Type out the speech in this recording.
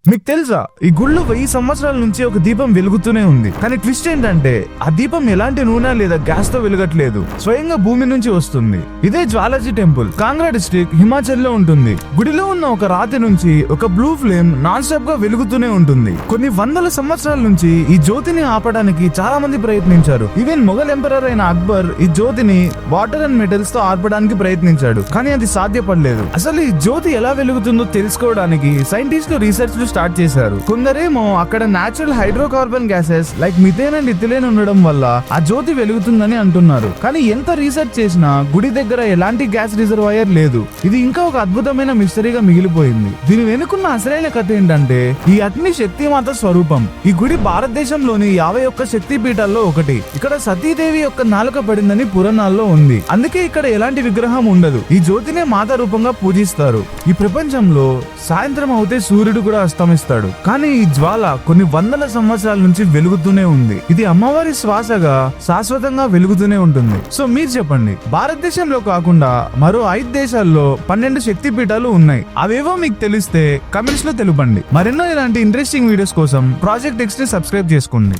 మీకు తెలుసా ఈ గుళ్ళు 1000 సంవత్సరాల నుంచి ఒక దీపం వెలుగుతూనే ఉంది. కానీ ట్విస్ట్ ఏంటంటే ఆ దీపం ఎలాంటి నూనె లేదా గ్యాస్ తో వెలగట్లేదు, స్వయంగా భూమి నుంచి వస్తుంది. ఇదే జ్వాలాజీ టెంపుల్ కాంగ్రా డిస్ట్రిక్ట్ హిమాచల్ లో ఉంటుంది. గుడిలో ఉన్న ఒక రాతి నుంచి ఒక బ్లూ ఫ్లేమ్ నాన్ స్టాప్ గా వెలుగుతూనే ఉంటుంది. కొన్ని వందల సంవత్సరాల నుంచి ఈ జ్యోతిని ఆపడానికి చాలా మంది ప్రయత్నించారు. ఈవెన్ మొఘల్ ఎంపరర్ అయిన అక్బర్ ఈ జ్యోతిని వాటర్ అండ్ మెటల్స్ తో ఆర్పడానికి ప్రయత్నించాడు, కానీ అది సాధ్యపడలేదు. అసలు ఈ జ్యోతి ఎలా వెలుగుతుందో తెలుసుకోవడానికి సైంటిస్టులు రీసెర్చ్ స్టార్ట్ చేశారు. కొందరేమో అక్కడ natural hydrocarbon gases like methane and ethylene ఉండడం వల్ల ఆ జ్యోతి వెలుగుతుందని అంటున్నారు. కానీ ఎంత రీసెర్చ్ చేసినా గుడి దగ్గర ఎలాంటి గ్యాస్ రిజర్వాయర్ లేదు. ఇది ఇంకా ఒక అద్భుతమైన మిస్టరీగా మిగిలిపోయింది. దీని వెనుకున్న అసలైన కథ ఏంటంటే ఈ అగ్ని శక్తిమాత స్వరూపం. ఈ గుడి భారతదేశంలోని 51 శక్తి పీఠాల్లో ఒకటి. ఇక్కడ సతీదేవి యొక్క నాలుక పడిందని పురాణాల్లో ఉంది. అందుకే ఇక్కడ ఎలాంటి విగ్రహం ఉండదు. ఈ జ్యోతినే మాత రూపంగా పూజిస్తారు. ఈ ప్రపంచంలో సాయంత్రం అవుతే సూర్యుడు కూడా అస్తమిస్తాడు, కానీ ఈ జ్వాల కొన్ని వందల సంవత్సరాల నుంచి వెలుగుతూనే ఉంది. ఇది అమ్మవారి శ్వాసగా శాశ్వతంగా వెలుగుతూనే ఉంటుంది. సో మీరు చెప్పండి, భారతదేశంలో కాకుండా మరో 5 దేశాల్లో 12 శక్తి పీఠాలు ఉన్నాయి. అవేవో మీకు తెలిస్తే కమెంట్స్ లో తెలుపండి. మరెన్నో ఇలాంటి ఇంట్రెస్టింగ్ వీడియోస్ కోసం ప్రాజెక్ట్ X ని సబ్స్క్రైబ్ చేసుకోండి.